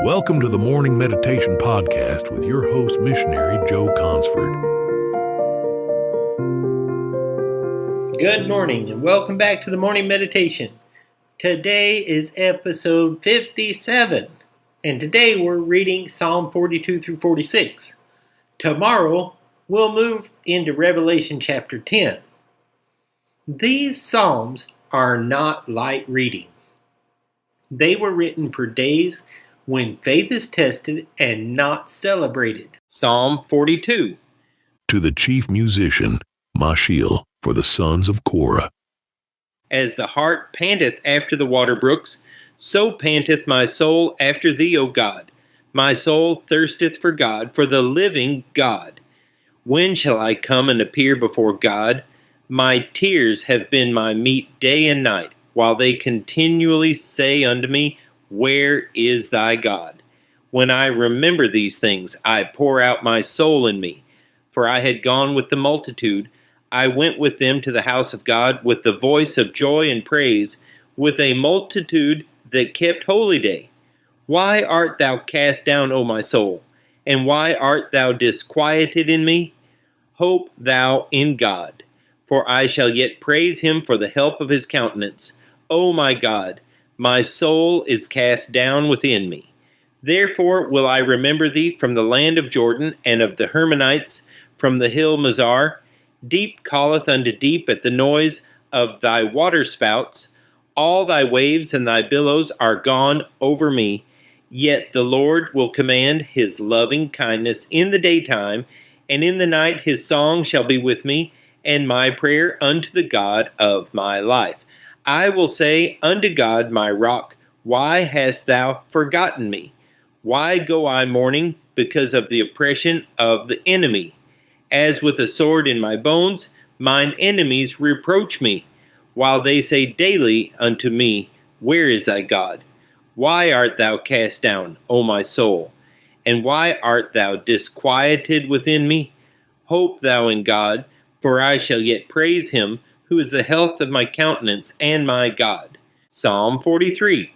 Welcome to the Morning Meditation Podcast with your host, missionary Joe Consford. Good morning and welcome back to the Morning Meditation. Today is episode 57, and today we're reading Psalm 42 through 46. Tomorrow we'll move into Revelation chapter 10. These Psalms are not light reading. They were written for days when faith is tested and not celebrated. Psalm 42. To the chief musician, Mashiel, for the sons of Korah. As the hart panteth after the water brooks, so panteth my soul after thee, O God. My soul thirsteth for God, for the living God. When shall I come and appear before God? My tears have been my meat day and night, while they continually say unto me, Where is thy God? When I remember these things, I pour out my soul in me. For I had gone with the multitude, I went with them to the house of God with the voice of joy and praise, with a multitude that kept holy day. Why art thou cast down, O my soul? And why art thou disquieted in me? Hope thou in God, for I shall yet praise him for the help of his countenance. O my God, my soul is cast down within me. Therefore will I remember thee from the land of Jordan, and of the Hermonites from the hill Mizar. Deep calleth unto deep at the noise of thy waterspouts. All thy waves and thy billows are gone over me. Yet the Lord will command his loving kindness in the daytime, and in the night his song shall be with me, and my prayer unto the God of my life. I will say unto God my rock, Why hast thou forgotten me? Why go I mourning because of the oppression of the enemy? As with a sword in my bones, mine enemies reproach me, while they say daily unto me, Where is thy God? Why art thou cast down, O my soul? And why art thou disquieted within me? Hope thou in God, for I shall yet praise him, who is the health of my countenance and my God. Psalm 43.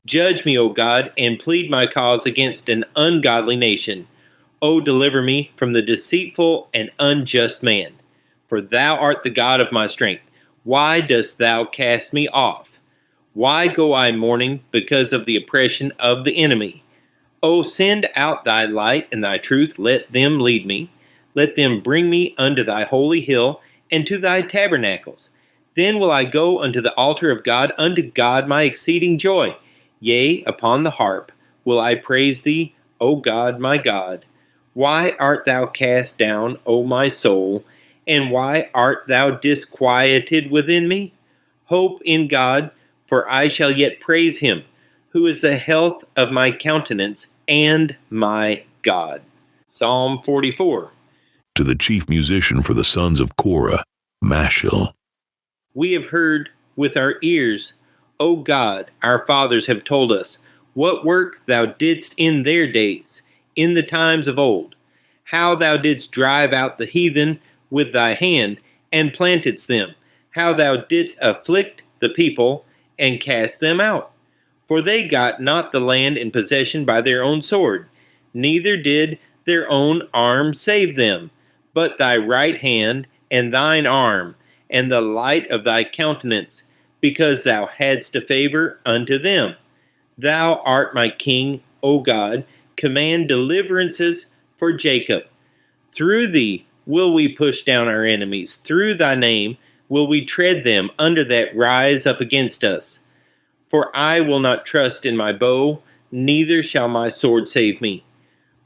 Judge me, O God, and plead my cause against an ungodly nation. O deliver me from the deceitful and unjust man. For thou art the God of my strength. Why dost thou cast me off? Why go I mourning because of the oppression of the enemy? O send out thy light and thy truth, let them lead me. Let them bring me unto thy holy hill, and to thy tabernacles. Then will I go unto the altar of God, unto God my exceeding joy. Yea, upon the harp will I praise thee, O God my God. Why art thou cast down, O my soul? And why art thou disquieted within me? Hope in God, for I shall yet praise him, who is the health of my countenance and my God. Psalm 44. To the chief musician for the sons of Korah, Mashiel. We have heard with our ears, O God, our fathers have told us, what work thou didst in their days, in the times of old, how thou didst drive out the heathen with thy hand, and plantedst them, how thou didst afflict the people, and cast them out. For they got not the land in possession by their own sword, neither did their own arm save them, but thy right hand and thine arm, and the light of thy countenance, because thou hadst a favor unto them. Thou art my king, O God, command deliverances for Jacob. Through thee will we push down our enemies, through thy name will we tread them under that rise up against us. For I will not trust in my bow, neither shall my sword save me.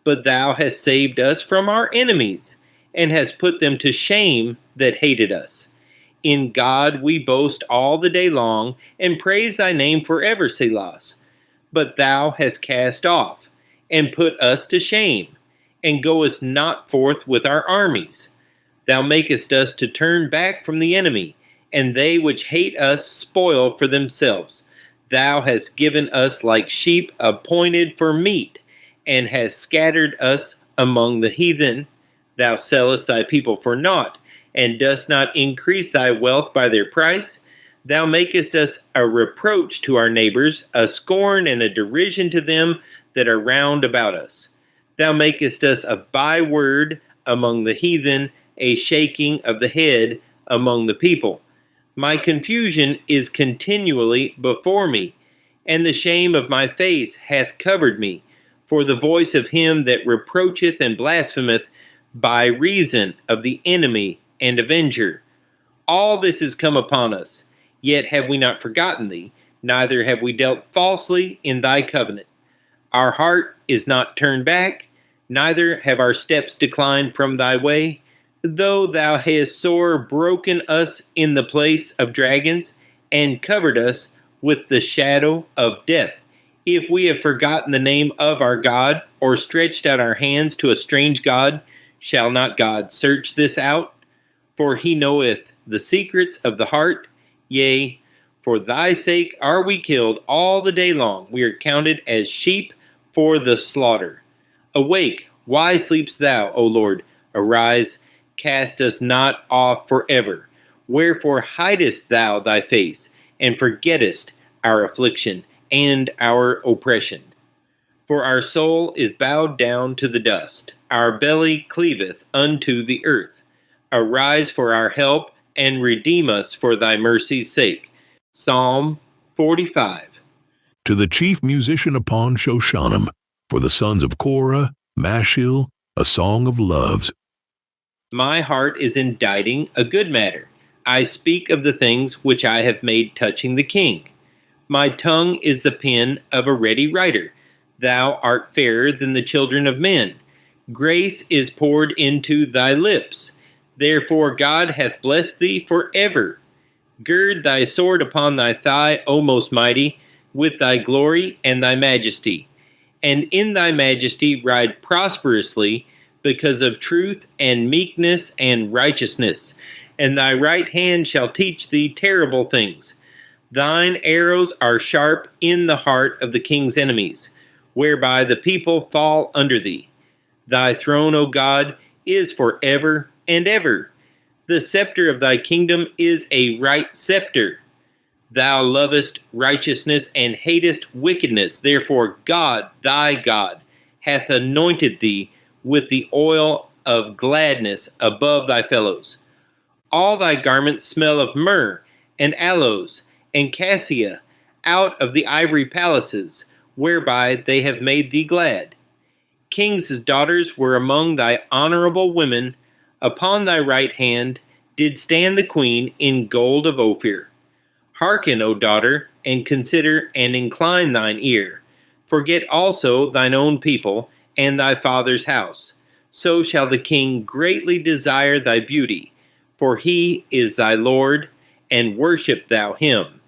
But thou hast saved us from our enemies, and hast put them to shame that hated us. In God we boast all the day long, and praise thy name forever, Selah. But thou hast cast off, and put us to shame, and goest not forth with our armies. Thou makest us to turn back from the enemy, and they which hate us spoil for themselves. Thou hast given us like sheep appointed for meat, and hast scattered us among the heathen. Thou sellest thy people for naught, and dost not increase thy wealth by their price. Thou makest us a reproach to our neighbors, a scorn and a derision to them that are round about us. Thou makest us a byword among the heathen, a shaking of the head among the people. My confusion is continually before me, and the shame of my face hath covered me, for the voice of him that reproacheth and blasphemeth by reason of the enemy and avenger. All this is come upon us, yet have we not forgotten thee, neither have we dealt falsely in thy covenant. Our heart is not turned back, neither have our steps declined from thy way. Though thou hast sore broken us in the place of dragons, and covered us with the shadow of death, if we have forgotten the name of our God, or stretched out our hands to a strange God, shall not God search this out? For he knoweth the secrets of the heart. Yea, for thy sake are we killed all the day long. We are counted as sheep for the slaughter. Awake, why sleepst thou, O Lord? Arise, cast us not off forever. Wherefore hidest thou thy face, and forgettest our affliction and our oppression? For our soul is bowed down to the dust, our belly cleaveth unto the earth. Arise for our help, and redeem us for thy mercy's sake. Psalm 45. To the chief musician upon Shoshanim, for the sons of Korah, Mashil, a song of loves. My heart is inditing a good matter. I speak of the things which I have made touching the king. My tongue is the pen of a ready writer. Thou art fairer than the children of men. Grace is poured into thy lips. Therefore God hath blessed thee forever. Gird thy sword upon thy thigh, O most mighty, with thy glory and thy majesty. And in thy majesty ride prosperously, because of truth and meekness and righteousness. And thy right hand shall teach thee terrible things. Thine arrows are sharp in the heart of the king's enemies, whereby the people fall under thee. Thy throne, O God, is forever and ever. The scepter of thy kingdom is a right scepter. Thou lovest righteousness and hatest wickedness. Therefore God, thy God, hath anointed thee with the oil of gladness above thy fellows. All thy garments smell of myrrh and aloes and cassia out of the ivory palaces, whereby they have made thee glad. Kings' daughters were among thy honorable women. Upon thy right hand did stand the queen in gold of Ophir. Hearken, O daughter, and consider, and incline thine ear. Forget also thine own people, and thy father's house. So shall the king greatly desire thy beauty, for he is thy Lord, and worship thou him.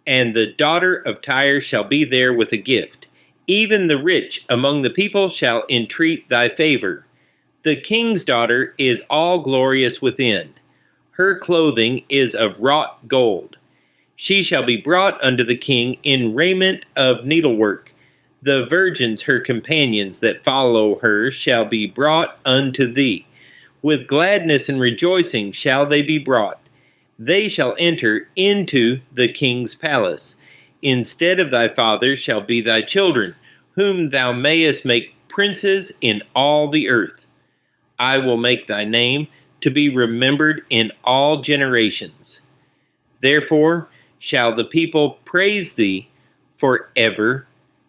And the daughter of Tyre shall be there with a gift. Even the rich among the people shall entreat thy favor. The king's daughter is all glorious within. Her clothing is of wrought gold. She shall be brought unto the king in raiment of needlework. The virgins, her companions that follow her, shall be brought unto thee. With gladness and rejoicing shall they be brought. They shall enter into the king's palace. Instead of thy fathers shall be thy children, whom thou mayest make princes in all the earth. I will make thy name to be remembered in all generations. Therefore shall the people praise thee forever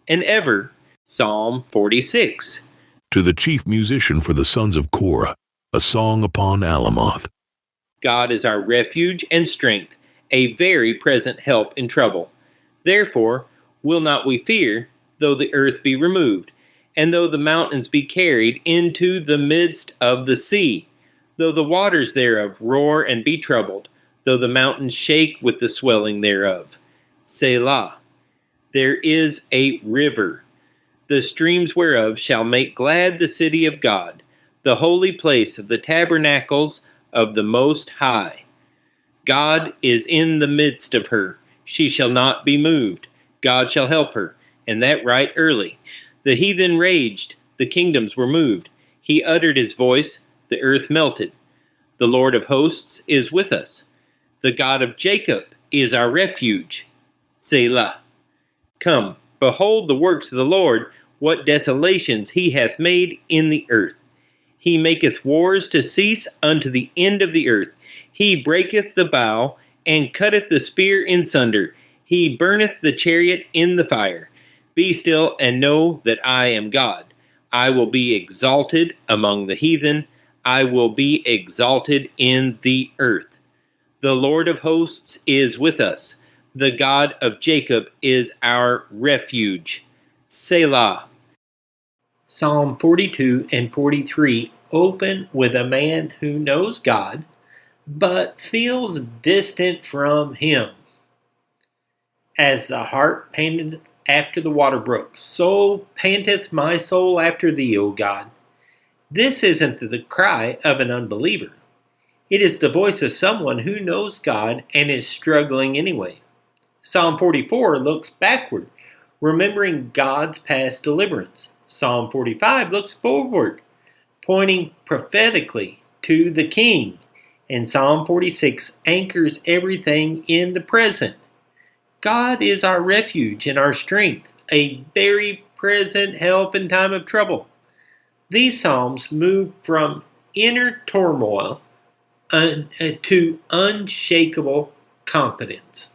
and ever. Psalm 46. To the chief musician for the sons of Korah, a song upon Alamoth. God is our refuge and strength, a very present help in trouble. Therefore will not we fear, though the earth be removed, and though the mountains be carried into the midst of the sea, though the waters thereof roar and be troubled, though the mountains shake with the swelling thereof. Selah. There is a river, the streams whereof shall make glad the city of God, the holy place of the tabernacles of the Most High. God is in the midst of her. She shall not be moved. God shall help her, and that right early. The heathen raged, the kingdoms were moved. He uttered his voice, the earth melted. The Lord of hosts is with us. The God of Jacob is our refuge. Selah. Come, behold the works of the Lord, what desolations he hath made in the earth. He maketh wars to cease unto the end of the earth. He breaketh the bow, and cutteth the spear in sunder. He burneth the chariot in the fire. Be still, and know that I am God. I will be exalted among the heathen. I will be exalted in the earth. The Lord of hosts is with us. The God of Jacob is our refuge. Selah. Psalm 42 and 43 open with a man who knows God, but feels distant from Him. As the hart panteth after the water brooks, so panteth my soul after thee, O God. This isn't the cry of an unbeliever. It is the voice of someone who knows God and is struggling anyway. Psalm 44 looks backward, remembering God's past deliverance. Psalm 45 looks forward, pointing prophetically to the King. And Psalm 46 anchors everything in the present. God is our refuge and our strength, a very present help in time of trouble. These psalms move from inner turmoil to unshakable confidence.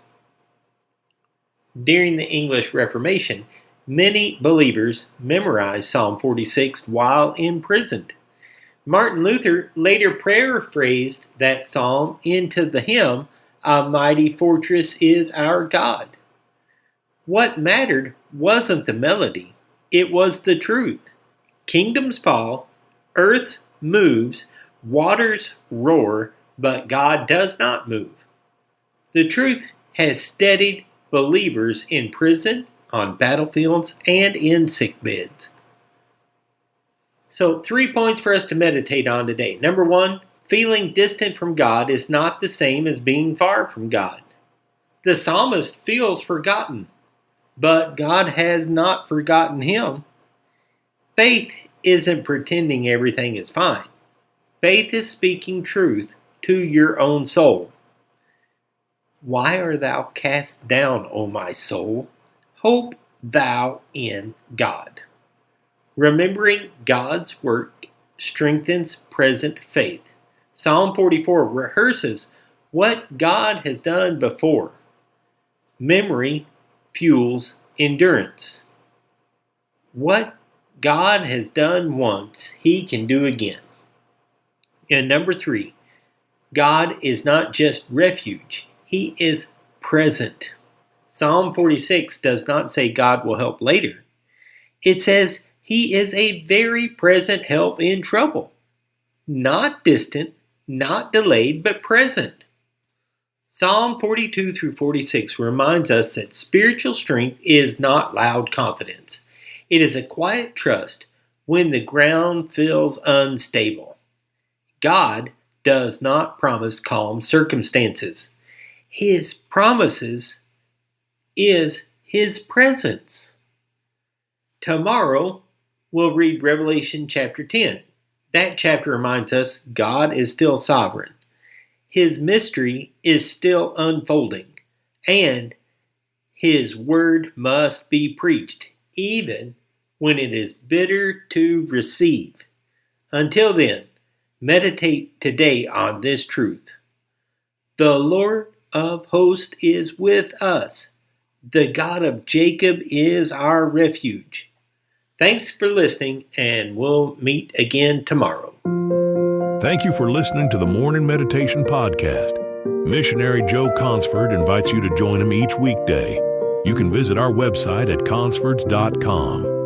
During the English Reformation, many believers memorized Psalm 46 while imprisoned. Martin Luther later paraphrased that psalm into the hymn, "A Mighty Fortress is Our God." What mattered wasn't the melody, it was the truth. Kingdoms fall, earth moves, waters roar, but God does not move. The truth has steadied believers in prison, on battlefields, and in sick beds. So 3 points for us to meditate on today. Number 1, feeling distant from God is not the same as being far from God. The psalmist feels forgotten, but God has not forgotten him. Faith isn't pretending everything is fine. Faith is speaking truth to your own soul. Why art thou cast down, O my soul? Hope thou in God. Remembering God's work strengthens present faith. Psalm 44 rehearses what God has done before. Memory fuels endurance. What God has done once, He can do again. And number 3, God is not just refuge, He is present. Psalm 46 does not say God will help later. It says He is a very present help in trouble. Not distant, not delayed, but present. Psalm 42 through 46 reminds us that spiritual strength is not loud confidence. It is a quiet trust when the ground feels unstable. God does not promise calm circumstances. His promises is His presence. Tomorrow, we'll read Revelation chapter 10. That chapter reminds us God is still sovereign. His mystery is still unfolding, and His word must be preached, even when it is bitter to receive. Until then, meditate today on this truth. The Lord of hosts is with us. The God of Jacob is our refuge. Thanks for listening, and we'll meet again tomorrow. Thank you for listening to the Morning Meditation Podcast. Missionary Joe Consford invites you to join him each weekday. You can visit our website at consfords.com.